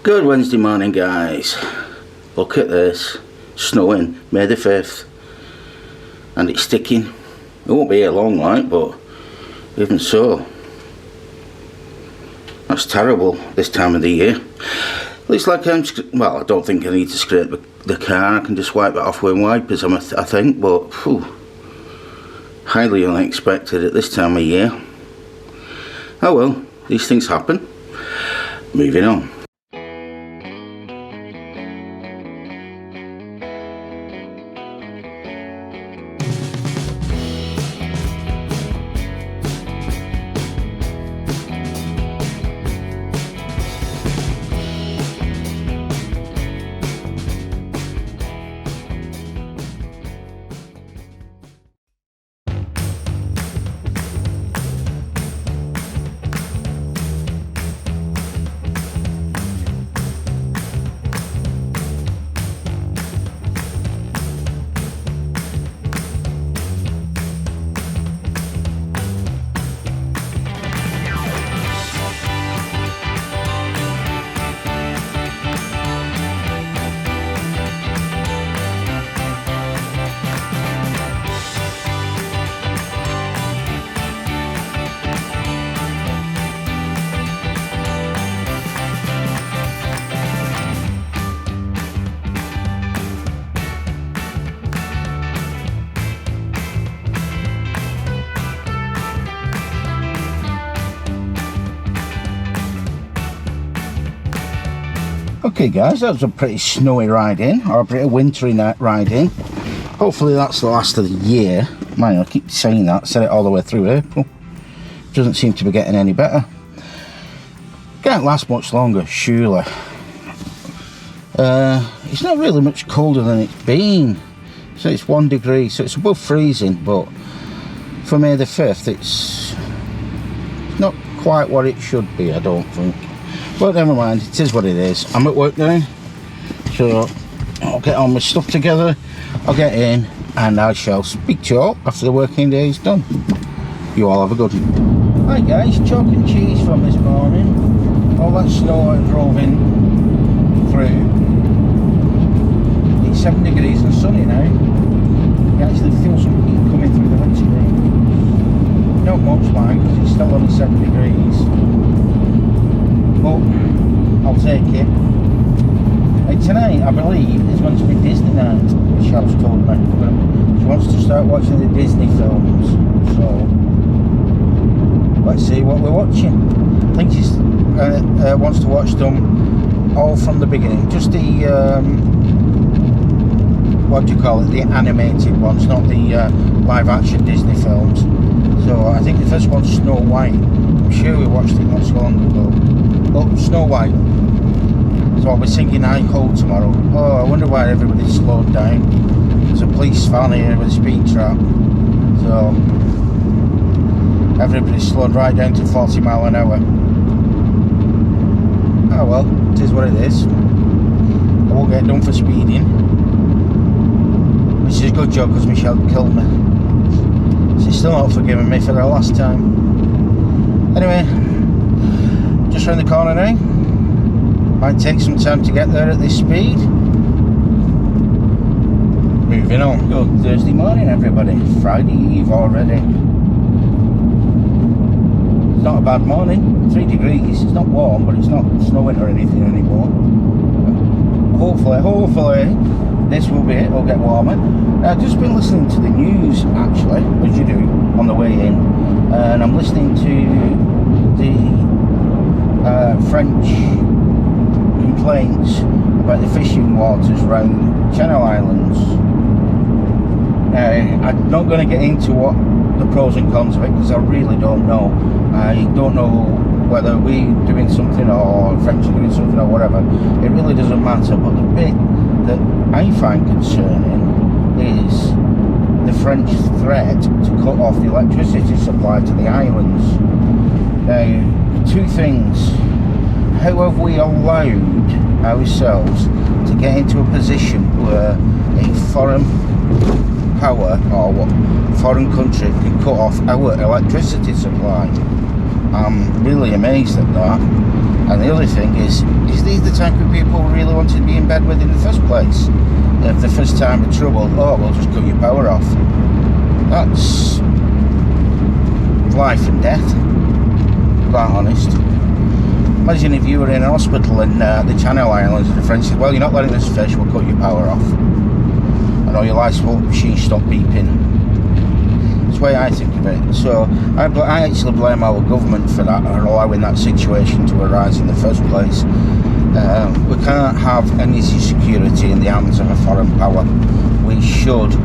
Good Wednesday morning, guys. Look at this. Snowing, May the 5th. And it's sticking. It won't be here long, like, but even so. That's terrible this time of the year. Looks like well, I don't think I need to scrape the car. I can just wipe it off with wipers, I think, but phew, highly unexpected at this time of year. Oh well, these things happen. Moving on. Okay guys, that was a pretty snowy ride in, or a pretty wintry ride in. Hopefully that's the last of the year. Man, I keep saying that, said it all the way through April. Doesn't seem to be getting any better. Can't last much longer, surely. It's not really much colder than it's been. So it's 1 degree, so it's above freezing, but for May the 5th it's not quite what it should be, I don't think. But never mind, it is what it is. I'm at work now, so I'll get all my stuff together, I'll get in, and I shall speak to you all after the working day is done. You all have a good one. Right guys, chalk and cheese from this morning. All that snow I drove in through. It's 7 degrees and sunny now. You actually feel some heat coming through the windscreen. Not much like, because it's still only 7 degrees. But I'll take it. Tonight, I believe, is going to be Disney night, Chelle's told me. She wants to start watching the Disney films, so let's see what we're watching. I think she wants to watch them all from the beginning, just the what do you call it, the animated ones, not the live action Disney films. So I think the first one's Snow White. I'm sure we watched it not so long ago. Oh, Snow White. So I'll be singing Hi Ho tomorrow. Oh, I wonder why everybody's slowed down. There's a police van here with a speed trap. So everybody's slowed right down to 40 miles an hour. Oh well, it is what it is. I won't get done for speeding. Which is a good job because Michelle killed me. She's still not forgiving me for the last time. Anyway, just round the corner now. Might take some time to get there at this speed. Moving on. Good Thursday morning, everybody. Friday Eve already. It's not a bad morning. 3 degrees. It's not warm, but it's not snowing or anything anymore. Hopefully, this will be it. It'll get warmer. I've just been listening to the news, actually, as you do, on the way in. And I'm listening to the French complaints about the fishing waters around Channel Islands. I'm not going to get into what the pros and cons of it, because I really don't know. I don't know whether we're doing something or French are doing something or whatever. It really doesn't matter, but the bit that I find concerning is the French threat to cut off the electricity supply to the islands. Now, two things. How have we allowed ourselves to get into a position where a foreign power or foreign country can cut off our electricity supply? I'm really amazed at that. And the other thing is these the type of people who really wanted to be in bed with in the first place? If the first time of trouble, oh, we'll just cut your power off. That's life and death, quite honest. Imagine if you were in a hospital in the Channel Islands and a friend said, well, you're not letting us fish, we'll cut your power off. And all your light bulb machines stop beeping. That's the way I think of it. So I actually blame our government for that, or allowing that situation to arise in the first place. We can't have energy security in the hands of a foreign power. We should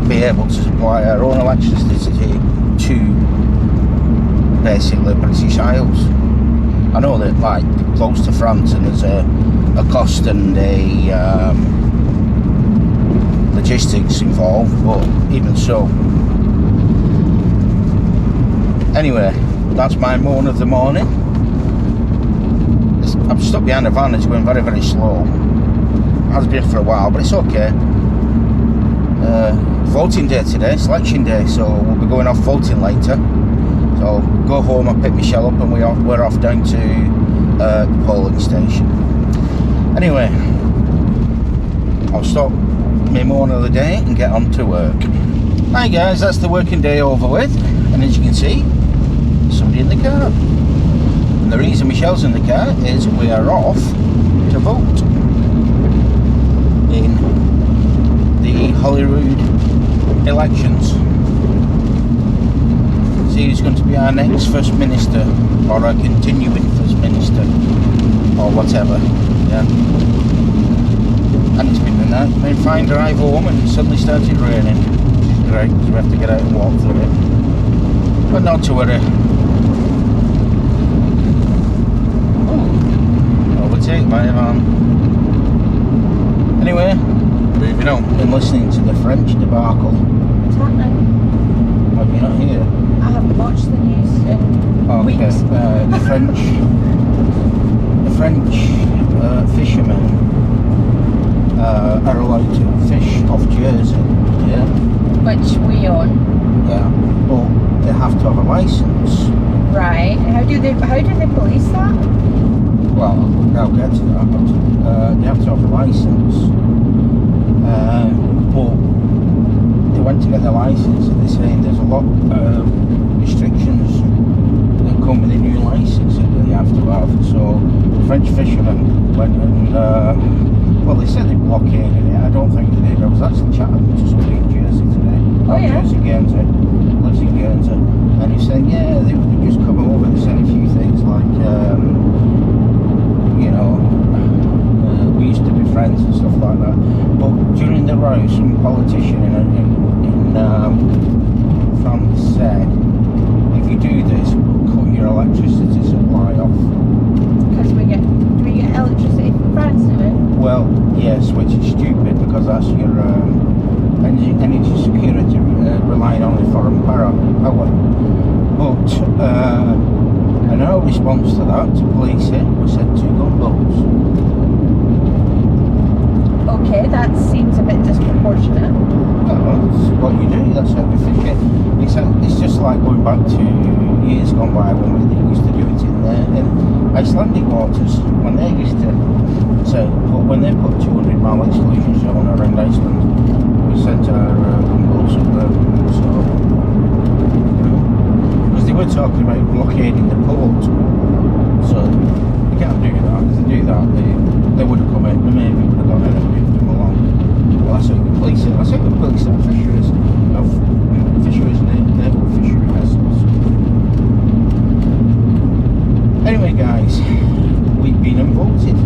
be able to supply our own electricity to basically British Isles. I know that, like, close to France, and there's a cost and a logistics involved, but even so. Anyway, that's my moan of the morning. I'm stuck behind a van, it's going very, very slow. Has been for a while, but it's okay. Voting day today, selection day, so we'll be going off voting later. So go home, I pick my Chelle up, and we're off down to the polling station. Anyway, I'll stop my moan of the day and get on to work. Hi guys, that's the working day over with, and as you can see, somebody in the car. And the reason Michelle's in the car is we are off to vote in the Holyrood elections. See who's going to be our next First Minister, or our continuing First Minister, or whatever. Yeah. And it's been a fine drive home, and it suddenly started raining, which is great because we have to get out and walk through it. But not to worry. Overtake by a van. Anyway, moving on. Been listening to the French debacle. What's happening? Have you not heard? I haven't watched the news in weeks. The French fishermen are allowed to fish off Jersey. Yeah. Which we own. Yeah. But they have to have a license. Right. How do they police that? Well, I'll get to that, but they have to have a license. But they went to get their license, and they're saying there's a lot of restrictions that come with a new license that they have to have. So the French fishermen went and, well, they said they blockaded it. I don't think they did. I was actually chatting to somebody in Jersey today. Oh, yeah? Jersey, Guernsey, lives in Guernsey, and he said, yeah, they just come over and said a few things like, you know, we used to be friends and stuff like that. But during the row, some politician in France said, if you do this, we'll cut your electricity supply off. Because do we get electricity from France, do we? Well, yes, which is stupid because that's your energy security relying on the foreign power. But in our response to that, to police it, we said 2 gunboats. Okay, that seems a bit disproportionate. Well, that's what you do, that's how we think it. It's just like going back to years gone by when we used to do it in Icelandic waters, when they used to say, when they put 200 mile exclusion zone around Iceland, we sent our gunboats up there. So, because they were talking about blockading the port, so they can't do that. If they do that, they would have come in, and maybe would have gone in and moved them along. Well, that's how we police it. That's how we police our fisheries, naval fishery vessels. Anyway, guys, we've been and voted.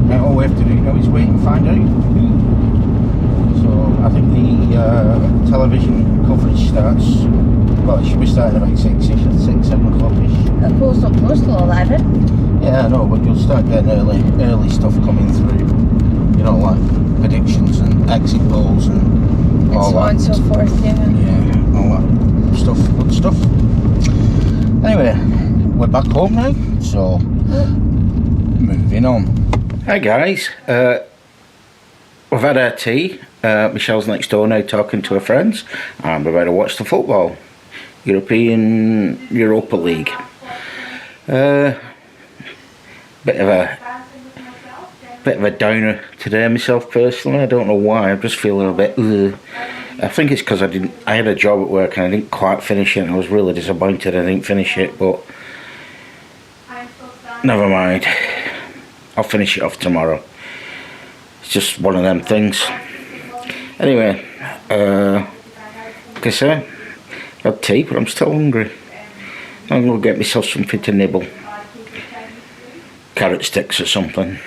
Now all we have to do now is wait and find out who. So I think the television coverage starts, well, it should be starting about 6, 7 o'clock-ish. The polls not close till 11. Yeah, I know, but you'll start getting early stuff coming through. You know, like predictions and exit polls and all so that. on and so forth, yeah. Yeah, all that stuff, good stuff. Anyway, we're back home now, so moving on. Hi guys, we've had our tea. Michelle's next door now talking to her friends, and we're about to watch the football. Europa League. Bit of a downer today myself personally. I don't know why. I just feel a little bit. I think it's because I had a job at work and I didn't quite finish it. And I was really disappointed I didn't finish it, but never mind. I'll finish it off tomorrow. It's just one of them things. Anyway, like I say, I had tea, but I'm still hungry. I'm going to get myself something to nibble. Carrot sticks or something.